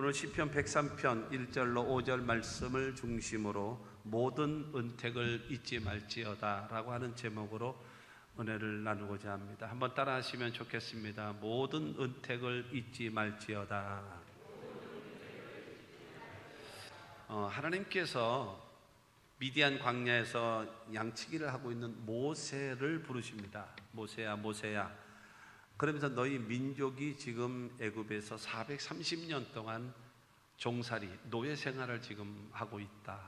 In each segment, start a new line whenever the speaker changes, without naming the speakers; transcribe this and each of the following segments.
오늘 시편 103편 1절로 5절 말씀을 중심으로 모든 은택을 잊지 말지어다 라고 하는 제목으로 은혜를 나누고자 합니다. 한번 따라 하시면 좋겠습니다. 모든 은택을 잊지 말지어다. 하나님께서 미디안 광야에서 양치기를 하고 있는 모세를 부르십니다. 모세야, 모세야. 그러면서 너희 민족이 지금 애굽에서 430년 동안 종살이, 노예 생활을 지금 하고 있다.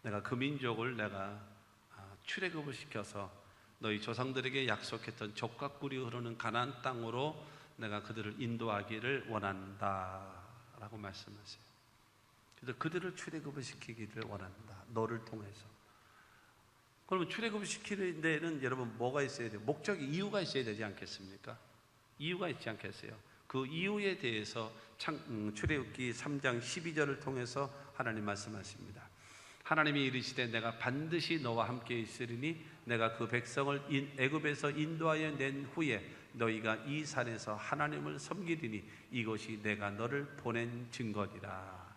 내가 그 민족을 출애굽을 시켜서 너희 조상들에게 약속했던 젖과 꿀이 흐르는 가나안 땅으로 내가 그들을 인도하기를 원한다 라고 말씀하세요. 그래서 그들을 출애굽을 시키기를 원한다, 너를 통해서. 그러면 출애굽을 시키는 데는 여러분 뭐가 있어야 돼요? 목적이, 이유가 있어야 되지 않겠습니까? 이유가 있지 않겠어요? 그 이유에 대해서 출애굽기 3장 12절을 통해서 하나님 말씀하십니다. 하나님이 이르시되 내가 반드시 너와 함께 있으리니 내가 그 백성을 애굽에서 인도하여 낸 후에 너희가 이 산에서 하나님을 섬기리니 이것이 내가 너를 보낸 증거니라.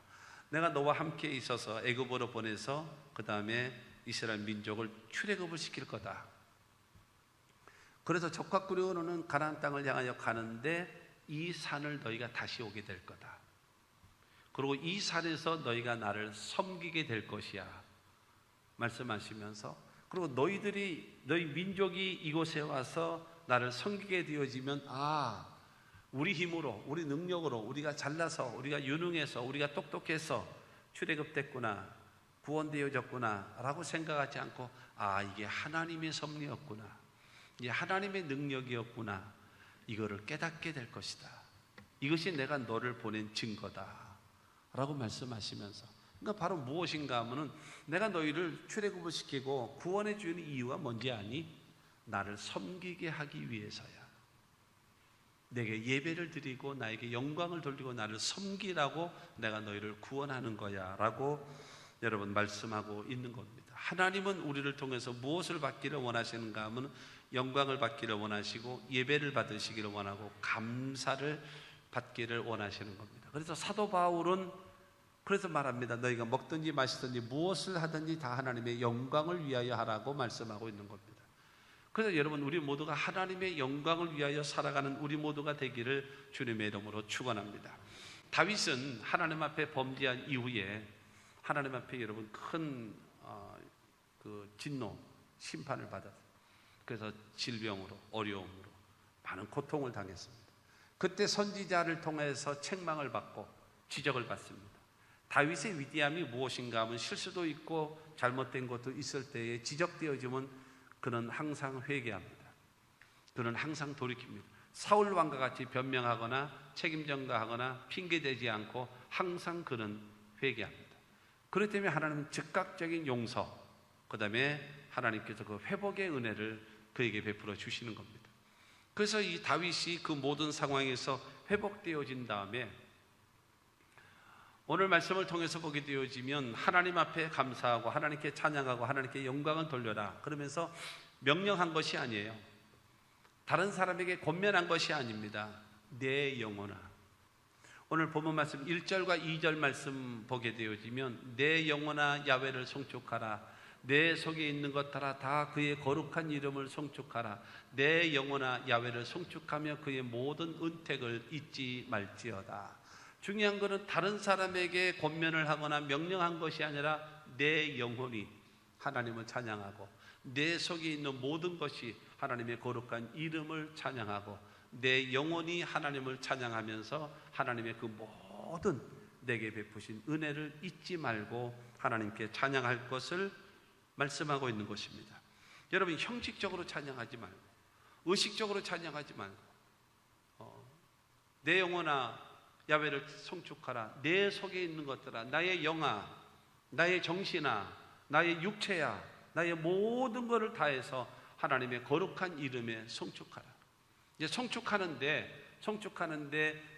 내가 너와 함께 있어서 애굽으로 보내서 그 다음에 이스라엘 민족을 출애굽을 시킬 거다. 그래서 젖과 꿀이 흐르는 가나안 땅을 향하여 가는데 이 산을 너희가 다시 오게 될 거다. 그리고 이 산에서 너희가 나를 섬기게 될 것이야 말씀하시면서, 그리고 너희 민족이 이곳에 와서 나를 섬기게 되어지면 우리 힘으로, 우리 능력으로, 우리가 잘나서, 우리가 유능해서, 우리가 똑똑해서 출애굽됐구나, 구원되어졌구나 라고 생각하지 않고 이게 하나님의 섭리였구나, 이게 하나님의 능력이었구나, 이거를 깨닫게 될 것이다. 이것이 내가 너를 보낸 증거다 라고 말씀하시면서, 그러니까 바로 무엇인가 하면은 내가 너희를 출애굽을 시키고 구원해 주는 이유가 뭔지 아니? 나를 섬기게 하기 위해서야. 내게 예배를 드리고 나에게 영광을 돌리고 나를 섬기라고 내가 너희를 구원하는 거야 라고 여러분 말씀하고 있는 겁니다. 하나님은 우리를 통해서 무엇을 받기를 원하시는가 하면 영광을 받기를 원하시고 예배를 받으시기를 원하고 감사를 받기를 원하시는 겁니다. 그래서 사도 바울은 그래서 말합니다. 너희가 먹든지 마시든지 무엇을 하든지 다 하나님의 영광을 위하여 하라고 말씀하고 있는 겁니다. 그래서 여러분, 우리 모두가 하나님의 영광을 위하여 살아가는 우리 모두가 되기를 주님의 이름으로 축원합니다. 다윗은 하나님 앞에 범죄한 이후에 하나님 앞에 여러분 큰 진노, 심판을 받았어요. 그래서 질병으로, 어려움으로 많은 고통을 당했습니다. 그때 선지자를 통해서 책망을 받고 지적을 받습니다. 다윗의 위대함이 무엇인가 하면 실수도 있고 잘못된 것도 있을 때에 지적되어지면 그는 항상 회개합니다. 그는 항상 돌이킵니다. 사울 왕과 같이 변명하거나 책임 전가하거나 핑계대지 않고 항상 그는 회개합니다. 그렇기 때문에 하나님은 즉각적인 용서, 그 다음에 하나님께서 그 회복의 은혜를 그에게 베풀어 주시는 겁니다. 그래서 이 다윗이 그 모든 상황에서 회복되어진 다음에 오늘 말씀을 통해서 보게 되어지면 하나님 앞에 감사하고 하나님께 찬양하고 하나님께 영광을 돌려라 그러면서 명령한 것이 아니에요. 다른 사람에게 권면한 것이 아닙니다. 내 영혼아, 오늘 본문 말씀 1절과 2절 말씀 보게 되어지면 내 영혼아 야훼를 송축하라, 내 속에 있는 것들아 다 그의 거룩한 이름을 송축하라, 내 영혼아 야훼를 송축하며 그의 모든 은택을 잊지 말지어다. 중요한 것은 다른 사람에게 권면을 하거나 명령한 것이 아니라 내 영혼이 하나님을 찬양하고 내 속에 있는 모든 것이 하나님의 거룩한 이름을 찬양하고 내 영혼이 하나님을 찬양하면서 하나님의 그 모든 내게 베푸신 은혜를 잊지 말고 하나님께 찬양할 것을 말씀하고 있는 것입니다. 여러분, 형식적으로 찬양하지 말고 의식적으로 찬양하지 말고 내 영혼아 야훼를 송축하라, 내 속에 있는 것들아, 나의 영아, 나의 정신아, 나의 육체야, 나의 모든 것을 다해서 하나님의 거룩한 이름에 송축하라. 이제 송축하는데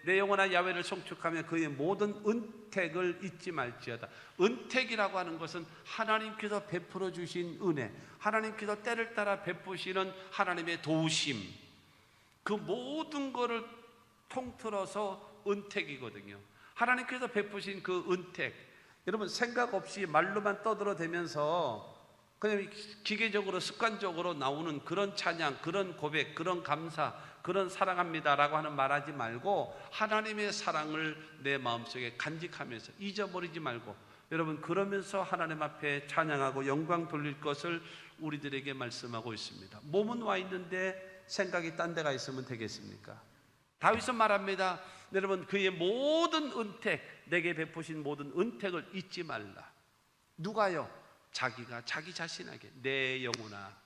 내 영혼아 야훼를 송축하며 그의 모든 은택을 잊지 말지어다. 은택이라고 하는 것은 하나님께서 베풀어 주신 은혜, 하나님께서 때를 따라 베푸시는 하나님의 도우심, 그 모든 것을 통틀어서 은택이거든요. 하나님께서 베푸신 그 은택, 여러분 생각 없이 말로만 떠들어대면서 그냥 기계적으로 습관적으로 나오는 그런 찬양, 그런 고백, 그런 감사, 그런 사랑합니다라고 하는 말하지 말고 하나님의 사랑을 내 마음속에 간직하면서 잊어버리지 말고, 여러분 그러면서 하나님 앞에 찬양하고 영광 돌릴 것을 우리들에게 말씀하고 있습니다. 몸은 와 있는데 생각이 딴 데가 있으면 되겠습니까? 다윗은 말합니다. 여러분 그의 모든 은택, 내게 베푸신 모든 은택을 잊지 말라. 누가요? 자기가 자기 자신에게 내 영혼아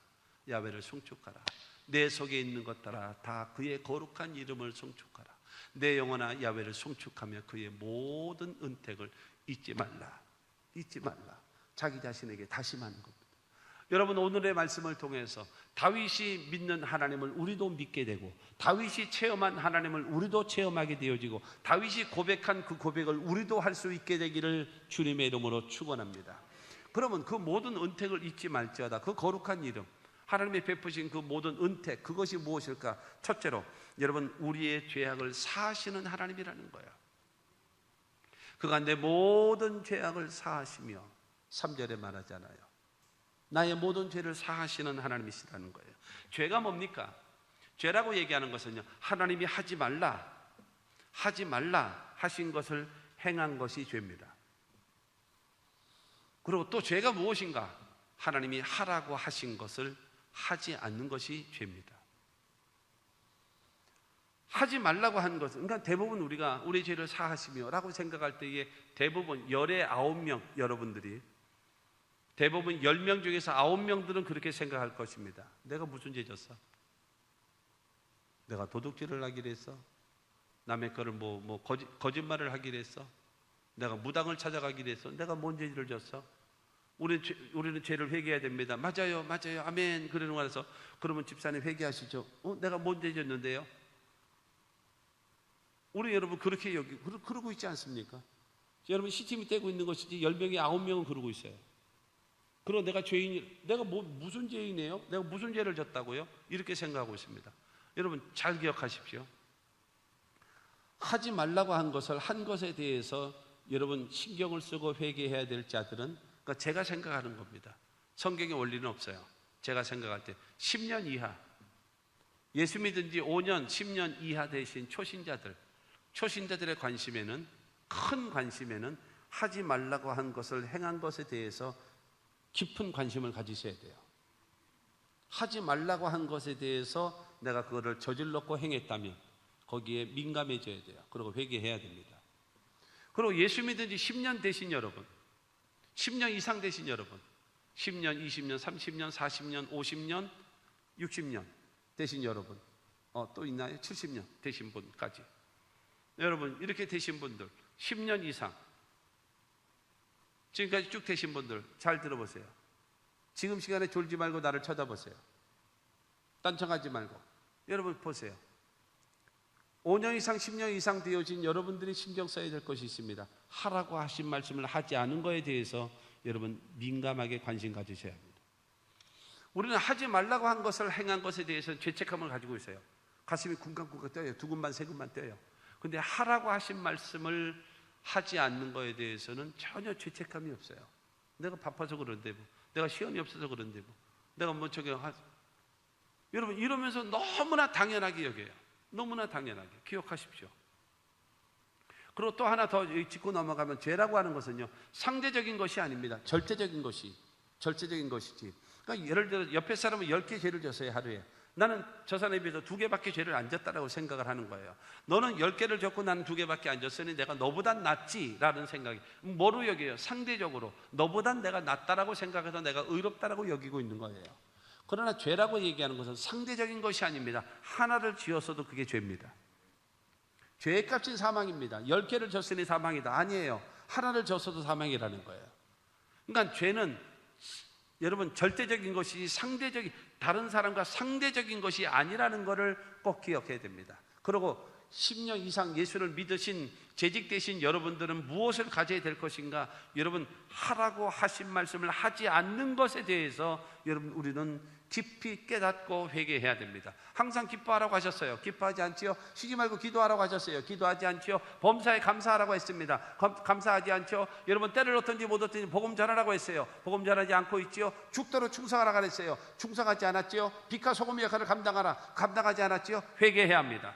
야훼를 송축하라. 내 속에 있는 것 따라 다 그의 거룩한 이름을 송축하라. 내 영혼아 야훼를 송축하며 그의 모든 은택을 잊지 말라. 잊지 말라. 자기 자신에게 다짐하는 겁니다. 여러분 오늘의 말씀을 통해서 다윗이 믿는 하나님을 우리도 믿게 되고, 다윗이 체험한 하나님을 우리도 체험하게 되어지고, 다윗이 고백한 그 고백을 우리도 할 수 있게 되기를 주님의 이름으로 축원합니다. 그러면 그 모든 은택을 잊지 말지어다. 그 거룩한 이름, 하나님이 베푸신 그 모든 은택, 그것이 무엇일까? 첫째로 여러분 우리의 죄악을 사하시는 하나님이라는 거예요. 그가 내 모든 죄악을 사하시며, 3절에 말하잖아요. 나의 모든 죄를 사하시는 하나님이시라는 거예요. 죄가 뭡니까? 죄라고 얘기하는 것은요, 하나님이 하지 말라 하신 것을 행한 것이 죄입니다. 그리고 또 죄가 무엇인가? 하나님이 하라고 하신 것을 하지 않는 것이 죄입니다. 하지 말라고 한 것은, 그러니까 대부분 우리가 우리 죄를 사하시며 라고 생각할 때에 대부분 열의 9명, 여러분들이 대부분 10명 중에서 9명들은 그렇게 생각할 것입니다. 내가 무슨 죄 졌어? 내가 도둑질을 하기로 했어? 남의 거를 거짓말을 하기로 했어? 내가 무당을 찾아가기로 했어? 내가 뭔 죄를 졌어? 우리는 죄를 회개해야 됩니다. 맞아요, 맞아요, 아멘. 그러는 거라서, 그러면 집사님 회개하시죠. 내가 뭔 죄 졌는데요? 우리 여러분 그렇게 그러고 있지 않습니까? 여러분 시침이 떼고 있는 것이지 10명이 9명은 그러고 있어요. 그리고 내가 내가 무슨 죄인이에요? 내가 무슨 죄를 졌다고요? 이렇게 생각하고 있습니다. 여러분 잘 기억하십시오. 하지 말라고 한 것을 한 것에 대해서 여러분 신경을 쓰고 회개해야 될 자들은, 그러니까 제가 생각하는 겁니다. 성경의 원리는 없어요. 제가 생각할 때 10년 이하, 예수 믿은 지 5년, 10년 이하 되신 초신자들의 관심에는, 큰 관심에는 하지 말라고 한 것을 행한 것에 대해서 깊은 관심을 가지셔야 돼요. 하지 말라고 한 것에 대해서 내가 그거를 저질렀고 행했다면 거기에 민감해져야 돼요. 그리고 회개해야 됩니다. 그리고 예수 믿은 지 10년 되신 여러분, 10년 이상 되신 여러분, 10년, 20년, 30년, 40년, 50년, 60년 되신 여러분, 또 있나요? 70년 되신 분까지, 여러분 이렇게 되신 분들, 10년 이상 지금까지 쭉 되신 분들 잘 들어보세요. 지금 시간에 졸지 말고 나를 쳐다보세요. 딴청하지 말고. 여러분 보세요. 5년 이상 10년 이상 되어진 여러분들이 신경 써야 될 것이 있습니다. 하라고 하신 말씀을 하지 않은 거에 대해서 여러분 민감하게 관심 가지셔야 합니다. 우리는 하지 말라고 한 것을 행한 것에 대해서 죄책감을 가지고 있어요. 가슴이 쿵쾅쿵쾅 뛰어요. 두근만 세근만 뛰어요. 근데 하라고 하신 말씀을 하지 않는 거에 대해서는 전혀 죄책감이 없어요. 내가 바빠서 그런데 뭐, 내가 시험이 없어서 그런데 뭐, 내가 여러분 이러면서 너무나 당연하게 여겨요. 너무나 당연하게 기억하십시오. 그리고 또 하나 더 짚고 넘어가면, 죄라고 하는 것은요 상대적인 것이 아닙니다. 절대적인 것이지. 그러니까 예를 들어 옆에 사람은 10개 죄를 졌어요, 하루에. 나는 저 사람에 비해서 2개밖에 죄를 안 졌다라고 생각을 하는 거예요. 너는 10개를 졌고 나는 2개밖에 안 졌으니 내가 너보단 낫지라는 생각이, 뭐로 여겨요? 상대적으로 너보단 내가 낫다라고 생각해서 내가 의롭다라고 여기고 있는 거예요. 그러나 죄라고 얘기하는 것은 상대적인 것이 아닙니다. 하나를 지었어도 그게 죄입니다. 죄의 값인 사망입니다. 10개를 졌으니 사망이다, 아니에요. 하나를 졌어도 사망이라는 거예요. 그러니까 죄는 여러분 절대적인 것이 다른 사람과 상대적인 것이 아니라는 것을 꼭 기억해야 됩니다. 그리고 10년 이상 예수를 믿으신 재직되신 여러분들은 무엇을 가져야 될 것인가? 여러분 하라고 하신 말씀을 하지 않는 것에 대해서 여러분 우리는 깊이 깨닫고 회개해야 됩니다. 항상 기뻐하라고 하셨어요. 기뻐하지 않지요? 쉬지 말고 기도하라고 하셨어요. 기도하지 않지요? 범사에 감사하라고 했습니다. 감사하지 않죠? 여러분 때를 얻든지 못 얻든지 복음 전하라고 했어요. 복음 전하지 않고 있지요? 죽도록 충성하라고 했어요. 충성하지 않았지요? 빛과 소금의 역할을 감당하지 않았지요? 회개해야 합니다.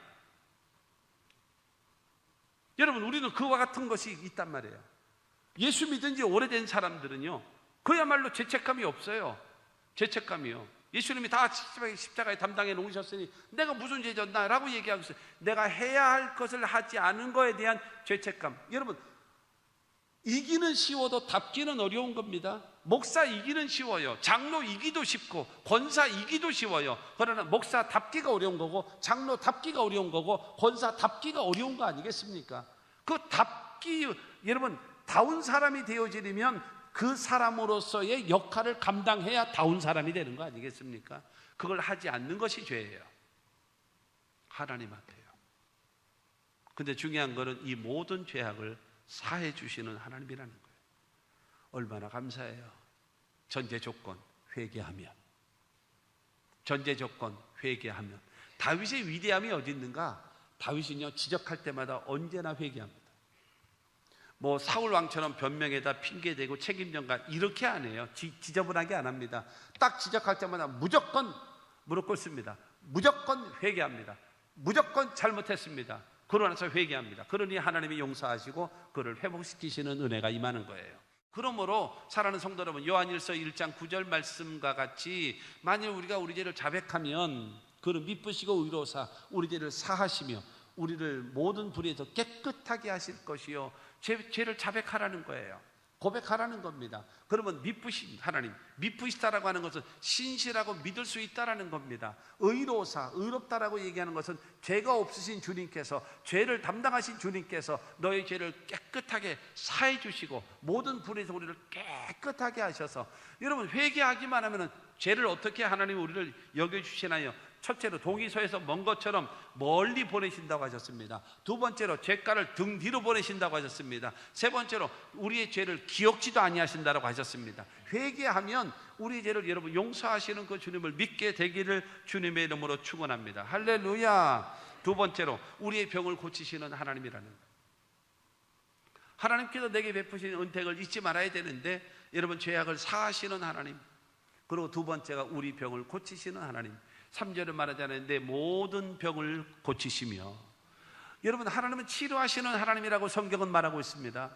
여러분 우리는 그와 같은 것이 있단 말이에요. 예수 믿은 지 오래된 사람들은요 그야말로 죄책감이 없어요. 죄책감이요. 예수님이 다 십자가에 담당해 놓으셨으니 내가 무슨 죄 졌나 라고 얘기하고 있어요. 내가 해야 할 것을 하지 않은 거에 대한 죄책감. 여러분 이기는 쉬워도 답기는 어려운 겁니다. 목사 이기는 쉬워요. 장로 이기도 쉽고 권사 이기도 쉬워요. 그러나 목사 답기가 어려운 거고 장로 답기가 어려운 거고 권사 답기가 어려운 거 아니겠습니까? 그 답기 여러분 다운 사람이 되어지려면 그 사람으로서의 역할을 감당해야 다운 사람이 되는 거 아니겠습니까? 그걸 하지 않는 것이 죄예요. 하나님 앞에요. 근데 중요한 것은 이 모든 죄악을 사해 주시는 하나님이라는 거예요. 얼마나 감사해요. 전제 조건 회개하면. 전제 조건 회개하면. 다윗의 위대함이 어디 있는가? 다윗은요 지적할 때마다 언제나 회개합니다. 뭐 사울 왕처럼 변명에다 핑계대고 책임전가 이렇게 안 해요. 지저분하게 안 합니다. 딱 지적할 때마다 무조건 무릎 꿇습니다. 무조건 회개합니다. 무조건 잘못했습니다. 그러고 나서 회개합니다. 그러니 하나님이 용서하시고 그를 회복시키시는 은혜가 임하는 거예요. 그러므로 사랑하는 성도 여러분, 요한일서 1장 9절 말씀과 같이 만일 우리가 우리 죄를 자백하면 그를 미쁘시고 의로사 우리 죄를 사하시며 우리를 모든 불의에서 깨끗하게 하실 것이요. 죄를 자백하라는 거예요. 고백하라는 겁니다. 그러면 미쁘신 하나님, 미쁘시다라고 하는 것은 신실하고 믿을 수 있다라는 겁니다. 의로사, 의롭다라고 얘기하는 것은 죄가 없으신 주님께서, 죄를 담당하신 주님께서 너의 죄를 깨끗하게 사해 주시고 모든 불의에서 우리를 깨끗하게 하셔서, 여러분 회개하기만 하면 죄를 어떻게 하나님이 우리를 여겨주시나요? 첫째로 동의서에서 먼 것처럼 멀리 보내신다고 하셨습니다. 두 번째로 죄가를 등 뒤로 보내신다고 하셨습니다. 세 번째로 우리의 죄를 기억지도 아니하신다고 하셨습니다. 회개하면 우리의 죄를 여러분 용서하시는 그 주님을 믿게 되기를 주님의 이름으로 축원합니다. 할렐루야. 두 번째로 우리의 병을 고치시는 하나님이라는 거예요. 하나님께서 내게 베푸신 은택을 잊지 말아야 되는데 여러분 죄악을 사하시는 하나님, 그리고 두 번째가 우리 병을 고치시는 하나님. 3절에 말하잖아요. 내 모든 병을 고치시며. 여러분 하나님은 치료하시는 하나님이라고 성경은 말하고 있습니다.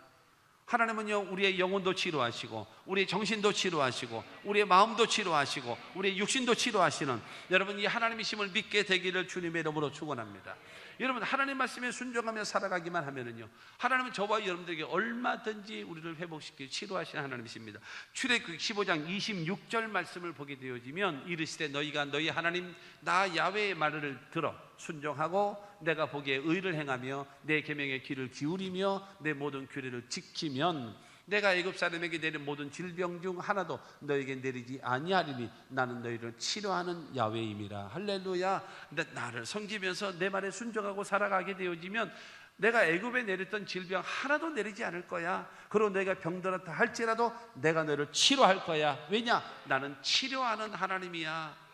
하나님은요 우리의 영혼도 치료하시고 우리의 정신도 치료하시고 우리의 마음도 치료하시고 우리의 육신도 치료하시는 여러분 이 하나님이심을 믿게 되기를 주님의 이름으로 축원합니다. 여러분 하나님 말씀에 순종하며 살아가기만 하면은요 하나님은 저와 여러분들에게 얼마든지 우리를 회복시키고 치료하시는 하나님이십니다. 출애굽기 15장 26절 말씀을 보게 되어지면 이르시되 너희가 너희 하나님 나 야훼의 말을 들어 순종하고 내가 보기에 의를 행하며 내 계명에 귀를 기울이며 내 모든 규례를 지키면 내가 애굽 사람에게 내린 모든 질병 중 하나도 너에게 내리지 아니하리니 나는 너희를 치료하는 야훼임이라. 할렐루야. 근데 나를 섬기면서 내 말에 순종하고 살아가게 되어지면 내가 애굽에 내렸던 질병 하나도 내리지 않을 거야. 그리고 너희가 병들었다 할지라도 내가 너를 치료할 거야. 왜냐? 나는 치료하는 하나님이야.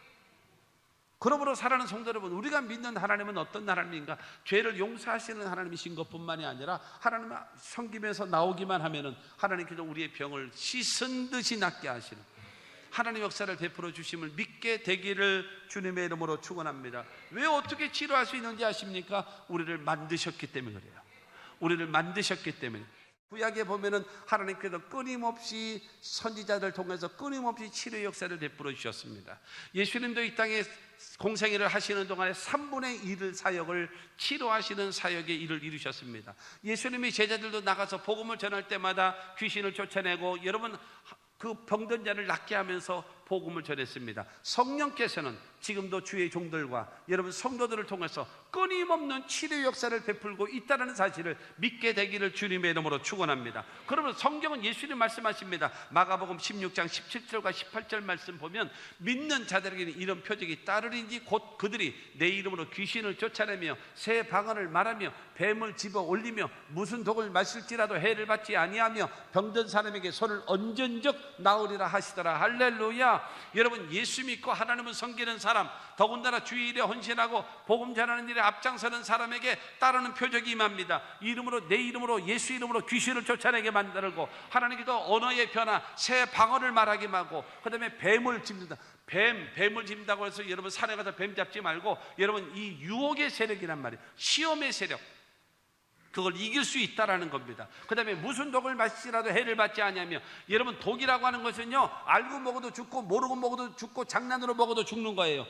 그러므로 사랑하는 성도 여러분, 우리가 믿는 하나님은 어떤 하나님인가? 죄를 용서하시는 하나님이신 것뿐만이 아니라 하나님을 섬기면서 나오기만 하면은 하나님께서 우리의 병을 씻은 듯이 낫게 하시는 하나님 역사를 베풀어 주심을 믿게 되기를 주님의 이름으로 축원합니다. 왜 어떻게 치료할 수 있는지 아십니까? 우리를 만드셨기 때문에 그래요. 우리를 만드셨기 때문에. 구약에 보면은 하나님께서 끊임없이 선지자들 통해서 끊임없이 치료의 역사를 베풀어 주셨습니다. 예수님도 이 땅에 공생애를 하시는 동안에 3분의 1의 사역을 치료하시는 사역의 일을 이루셨습니다. 예수님이 제자들도 나가서 복음을 전할 때마다 귀신을 쫓아내고 여러분 그 병든 자를 낫게 하면서 복음을 전했습니다. 성령께서는 지금도 주의 종들과 여러분 성도들을 통해서 끊임없는 치료 역사를 베풀고 있다는 사실을 믿게 되기를 주님의 이름으로 축원합니다. 그러면 성경은 예수님 말씀하십니다. 마가복음 16장 17절과 18절 말씀 보면 믿는 자들에게는 이런 표적이 따르리니 곧 그들이 내 이름으로 귀신을 쫓아내며 새 방언을 말하며 뱀을 집어 올리며 무슨 독을 마실지라도 해를 받지 아니하며 병든 사람에게 손을 얹은즉 나으리라 하시더라. 할렐루야. 여러분, 예수 믿고 하나님을 섬기는 사람, 더군다나 주의 일에 헌신하고 복음 전하는 일에 앞장서는 사람에게 따르는 표적이 임합니다. 이름으로, 내 이름으로, 예수 이름으로 귀신을 쫓아내게 만들고 하나님께서 언어의 변화, 새 방언을 말하게 하고, 그 다음에 뱀을 집는다. 뱀을 집는다고 해서 여러분 산에 가서 뱀 잡지 말고, 여러분 이 유혹의 세력이란 말이에요. 시험의 세력, 그걸 이길 수 있다라는 겁니다. 그 다음에 무슨 독을 마시라도 해를 받지 아니하며, 여러분 독이라고 하는 것은요, 알고 먹어도 죽고 모르고 먹어도 죽고 장난으로 먹어도 죽는 거예요.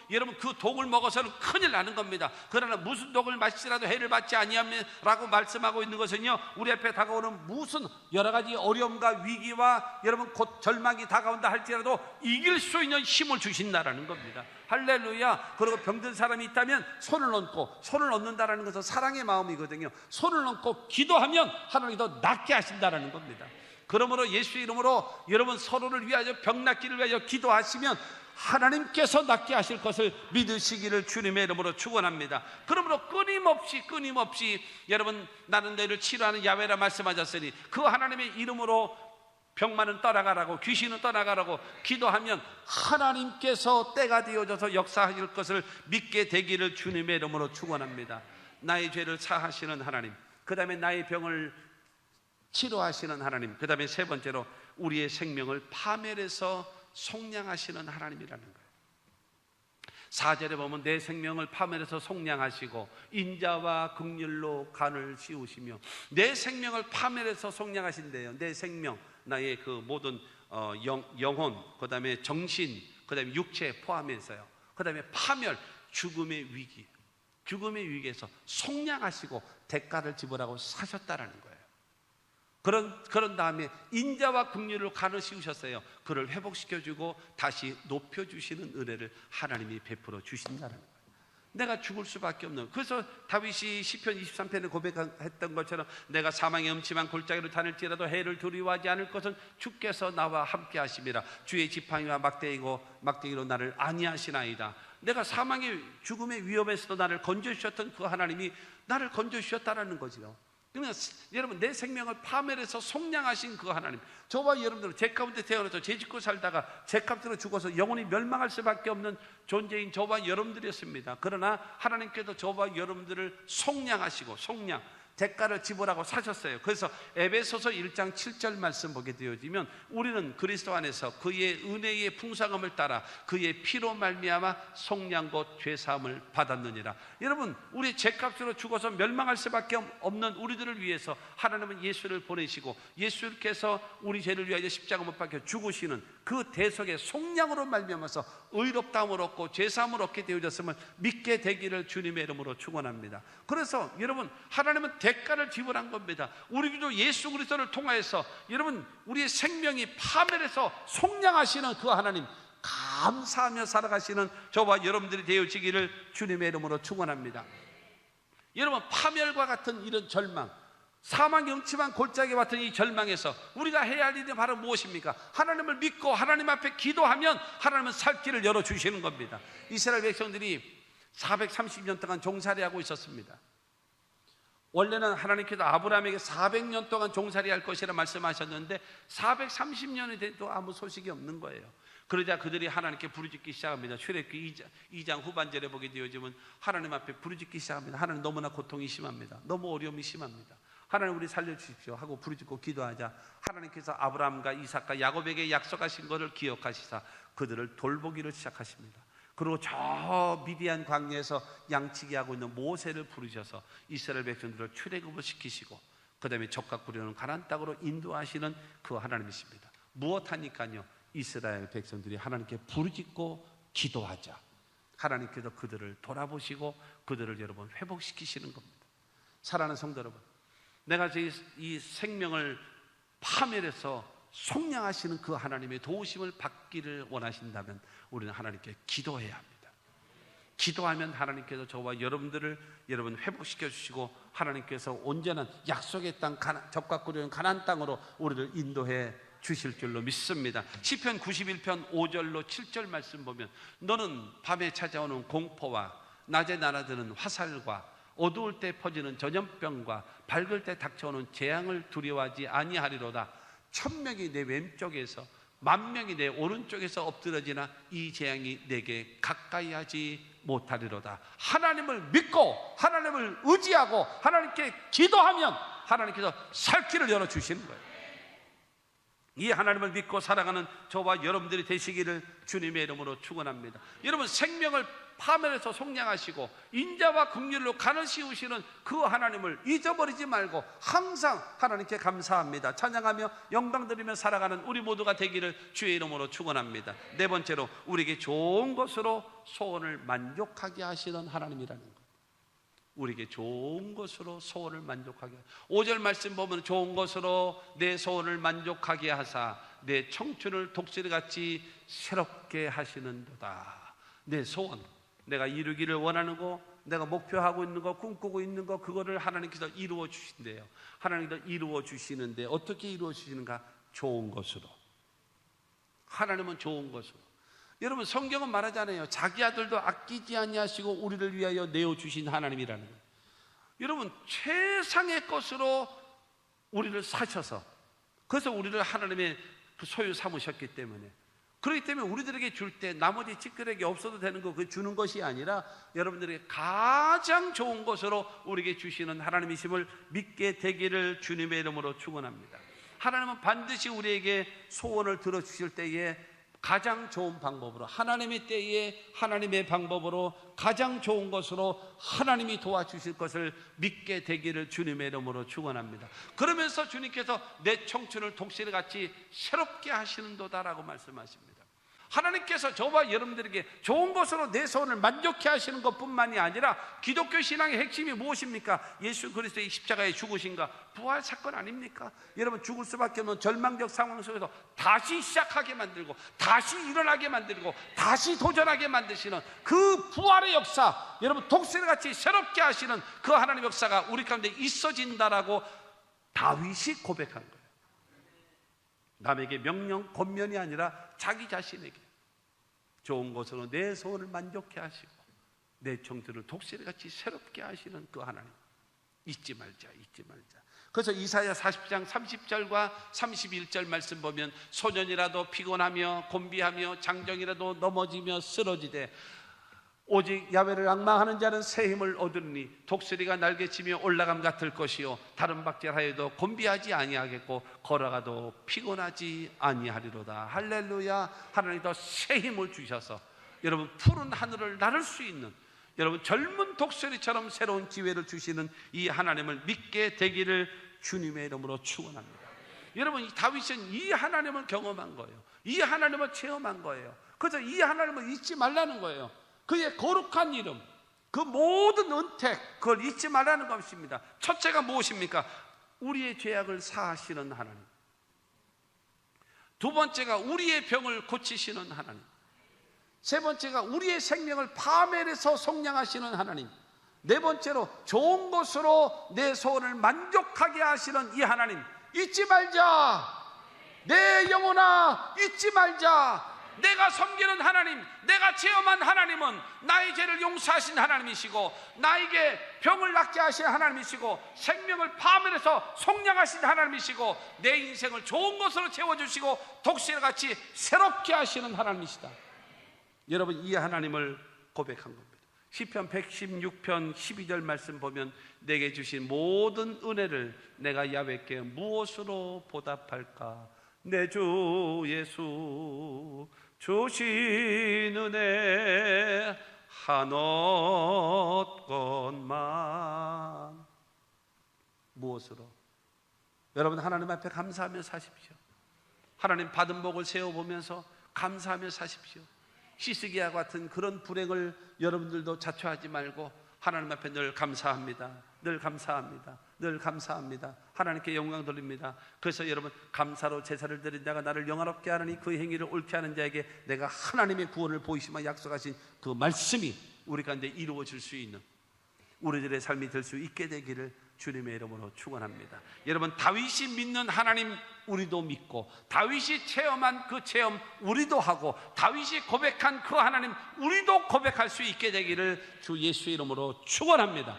여러분 그 독을 먹어서는 큰일 나는 겁니다. 그러나 무슨 독을 마시라도 해를 받지 아니하며 라고 말씀하고 있는 것은요, 우리 앞에 다가오는 무슨 여러 가지 어려움과 위기와 여러분 곧 절망이 다가온다 할지라도 이길 수 있는 힘을 주신다라는 겁니다. 할렐루야. 그리고 병든 사람이 있다면 손을 얹는다라는 것은 사랑의 마음이거든요. 손을 얹고 기도하면 하나님이 더 낫게 하신다라는 겁니다. 그러므로 예수 이름으로 여러분 서로를 위하여, 병 낫기를 위하여 기도하시면 하나님께서 낫게 하실 것을 믿으시기를 주님의 이름으로 축원합니다. 그러므로 끊임없이 여러분 나는 너희를 치료하는 야훼라 말씀하셨으니 그 하나님의 이름으로 병만은 떠나가라고, 귀신은 떠나가라고 기도하면 하나님께서 때가 되어져서 역사하실 것을 믿게 되기를 주님의 이름으로 축원합니다. 나의 죄를 사하시는 하나님, 그 다음에 나의 병을 치료하시는 하나님, 그 다음에 세 번째로 우리의 생명을 파멸해서 속량하시는 하나님이라는 거예요. 4절에 보면 내 생명을 파멸해서 속량하시고 인자와 긍휼로 간을 씌우시며, 내 생명을 파멸해서 속량하신대요. 내 생명, 나의 그 모든 영혼, 그 다음에 정신, 그 다음에 육체 포함해서요. 그 다음에 파멸, 죽음의 위기에서 속량하시고 대가를 지불하고 사셨다라는 거예요. 그런 다음에 인자와 긍휼로 간을 씌우셨어요. 그를 회복시켜주고 다시 높여주시는 은혜를 하나님이 베풀어 주신다는 거예요. 내가 죽을 수밖에 없는, 그래서 다윗이 시편 23편에 고백했던 것처럼 내가 사망의 음침한 골짜기로 다닐지라도 해를 두려워하지 않을 것은 주께서 나와 함께 하심이라. 주의 지팡이와 막대기로 나를 안위하시나이다. 내가 사망의 죽음의 위험에서도 나를 건져주셨던 그 하나님이 나를 건져주셨다라는 거지요. 그러면 여러분, 내 생명을 파멸해서 속량하신 그 하나님, 저와 여러분들은 제 가운데 태어나서 죄 짓고 살다가 제 값으로 죽어서 영원히 멸망할 수밖에 없는 존재인 저와 여러분들이었습니다. 그러나 하나님께서 저와 여러분들을 속량하시고 대가를 지불하고 사셨어요. 그래서 에베소서 1장 7절 말씀 보게 되어지면 우리는 그리스도 안에서 그의 은혜의 풍성함을 따라 그의 피로 말미암아 속량 곧 죄사함을 받았느니라. 여러분, 우리 죄값으로 죽어서 멸망할 수밖에 없는 우리들을 위해서 하나님은 예수를 보내시고, 예수께서 우리 죄를 위하여 십자가 못 박혀 죽으시는 그 대속의 속량으로 말미암아서 의롭다함을 얻고 죄사함을 얻게 되어졌음을 믿게 되기를 주님의 이름으로 축원합니다. 그래서 여러분, 하나님은 대가를 지불한 겁니다. 우리 기도 예수 그리스도를 통하여서 여러분 우리의 생명이 파멸해서 속량하시는 그 하나님, 감사하며 살아가시는 저와 여러분들이 되어지기를 주님의 이름으로 축원합니다. 여러분, 파멸과 같은 이런 절망, 사망의 음침한 골짜기 같은 이 절망에서 우리가 해야 할 일이 바로 무엇입니까? 하나님을 믿고 하나님 앞에 기도하면 하나님은 살 길을 열어주시는 겁니다. 이스라엘 백성들이 430년 동안 종살이하고 있었습니다. 원래는 하나님께서 아브라함에게 400년 동안 종살이할 것이라 말씀하셨는데 430년이 돼도 아무 소식이 없는 거예요. 그러자 그들이 하나님께 부르짖기 시작합니다. 출애굽기 2장 후반절에 보게 되어지면 하나님 앞에 부르짖기 시작합니다. 하나님, 너무나 고통이 심합니다. 너무 어려움이 심합니다. 하나님, 우리 살려주십시오 하고 부르짖고 기도하자 하나님께서 아브라함과 이삭과 야곱에게 약속하신 것을 기억하시사 그들을 돌보기를 시작하십니다. 그리고 저 미디안 광야에서 양치기 하고 있는 모세를 부르셔서 이스라엘 백성들을 출애굽을 시키시고 그 다음에 적과 꿀이는 가나안 땅으로 인도하시는 그 하나님이십니다. 무엇하니까요? 이스라엘 백성들이 하나님께 부르짖고 기도하자 하나님께서 그들을 돌아보시고 그들을 여러분 회복시키시는 겁니다. 사랑하는 성도 여러분, 내가 이 생명을 파멸해서 속량하시는 그 하나님의 도우심을 받기를 원하신다면 우리는 하나님께 기도해야 합니다. 기도하면 하나님께서 저와 여러분 회복시켜 주시고 하나님께서 온전한 약속의 땅, 적과 꿀이 가나안 땅으로 우리를 인도해 주실 줄로 믿습니다. 시편 91편 5절로 7절 말씀 보면 너는 밤에 찾아오는 공포와 낮에 날아드는 화살과 어두울 때 퍼지는 전염병과 밝을 때 닥쳐오는 재앙을 두려워하지 아니하리로다. 1000명이 내 왼쪽에서 10,000명이 내 오른쪽에서 엎드러지나 이 재앙이 내게 가까이 하지 못하리로다. 하나님을 믿고 하나님을 의지하고 하나님께 기도하면 하나님께서 살 길을 열어주시는 거예요. 이 하나님을 믿고 살아가는 저와 여러분들이 되시기를 주님의 이름으로 축원합니다. 여러분, 생명을 파멸해서 속량하시고 인자와 긍휼로 간을 씌우시는 그 하나님을 잊어버리지 말고 항상 하나님께 감사합니다. 찬양하며 영광드리며 살아가는 우리 모두가 되기를 주의 이름으로 축원합니다. 네 번째로, 우리에게 좋은 것으로 소원을 만족하게 하시는 하나님이라는 것. 우리에게 좋은 것으로 소원을 만족하게. 5절 말씀 보면 좋은 것으로 내 소원을 만족하게 하사 내 청춘을 독수리같이 새롭게 하시는도다. 내 소원, 내가 이루기를 원하는 거, 내가 목표하고 있는 거, 꿈꾸고 있는 거, 그거를 하나님께서 이루어 주신대요. 하나님께서 이루어 주시는데 어떻게 이루어 주시는가? 좋은 것으로. 하나님은 좋은 것으로. 여러분, 성경은 말하잖아요. 자기 아들도 아끼지 아니하시고 우리를 위하여 내어주신 하나님이라는 거예요. 여러분, 최상의 것으로 우리를 사셔서, 그래서 우리를 하나님의 소유 삼으셨기 때문에, 그렇기 때문에 우리들에게 줄 때 나머지 찌끄레기 없어도 되는 거 그 주는 것이 아니라 여러분들에게 가장 좋은 것으로 우리에게 주시는 하나님이심을 믿게 되기를 주님의 이름으로 축원합니다. 하나님은 반드시 우리에게 소원을 들어주실 때에 가장 좋은 방법으로, 하나님의 때에 하나님의 방법으로 가장 좋은 것으로 하나님이 도와주실 것을 믿게 되기를 주님의 이름으로 축원합니다. 그러면서 주님께서 내 청춘을 독수리같이 새롭게 하시는도다라고 말씀하십니다. 하나님께서 저와 여러분들에게 좋은 것으로 내 소원을 만족해 하시는 것뿐만이 아니라, 기독교 신앙의 핵심이 무엇입니까? 예수 그리스도의 십자가의 죽으심과 부활 사건 아닙니까? 여러분, 죽을 수밖에 없는 절망적 상황 속에서 다시 시작하게 만들고 다시 일어나게 만들고 다시 도전하게 만드시는 그 부활의 역사, 여러분 독수리같이 새롭게 하시는 그 하나님의 역사가 우리 가운데 있어진다라고 다윗이 고백한 거예요. 남에게 명령, 권면이 아니라 자기 자신에게 좋은 것으로 내 소원을 만족해 하시고 내 청춘을 독수리같이 새롭게 하시는 그 하나님 잊지 말자, 잊지 말자. 그래서 이사야 40장 30절과 31절 말씀 보면 소년이라도 피곤하며 곤비하며 장정이라도 넘어지며 쓰러지되 오직 야훼를 앙망하는 자는 새 힘을 얻으니 독수리가 날개치며 올라감 같을 것이요 다른 박질하여도 곤비하지 아니하겠고 걸어가도 피곤하지 아니하리로다. 할렐루야. 하나님 더 새 힘을 주셔서 여러분 푸른 하늘을 나를 수 있는, 여러분 젊은 독수리처럼 새로운 기회를 주시는 이 하나님을 믿게 되기를 주님의 이름으로 축원합니다. 여러분, 다윗은 이 하나님을 경험한 거예요. 이 하나님을 체험한 거예요. 그래서 이 하나님을 잊지 말라는 거예요. 그의 거룩한 이름, 그 모든 은택, 그걸 잊지 말라는 것입니다. 첫째가 무엇입니까? 우리의 죄악을 사하시는 하나님. 두 번째가 우리의 병을 고치시는 하나님. 세 번째가 우리의 생명을 파멸해서 속량하시는 하나님. 네 번째로 좋은 것으로 내 소원을 만족하게 하시는 이 하나님. 잊지 말자. 내 영혼아, 잊지 말자. 내가 섬기는 하나님, 내가 체험한 하나님은 나의 죄를 용서하신 하나님이시고 나에게 병을 낫게 하신 하나님이시고 생명을 파멸해서 속량하신 하나님이시고 내 인생을 좋은 것으로 채워주시고 독수리같이 새롭게 하시는 하나님이시다. 여러분, 이 하나님을 고백한 겁니다. 시편 116편 12절 말씀 보면 내게 주신 모든 은혜를 내가 야훼께 무엇으로 보답할까? 내 주 예수 주신 은혜 한없 것만. 무엇으로? 여러분, 하나님 앞에 감사하며 사십시오. 하나님 받은 복을 세워보면서 감사하며 사십시오. 히스기야 같은 그런 불행을 여러분들도 자초하지 말고 하나님 앞에 늘 감사합니다. 늘 감사합니다. 늘 감사합니다. 하나님께 영광 돌립니다. 그래서 여러분, 감사로 제사를 드린 자가 나를 영화롭게 하느니 그 행위를 옳게 하는 자에게 내가 하나님의 구원을 보이시며 약속하신 그 말씀이 우리 가운데 이루어질 수 있는 우리들의 삶이 될 수 있게 되기를 주님의 이름으로 축원합니다. 여러분, 다윗이 믿는 하나님 우리도 믿고, 다윗이 체험한 그 체험 우리도 하고, 다윗이 고백한 그 하나님 우리도 고백할 수 있게 되기를 주 예수의 이름으로 축원합니다.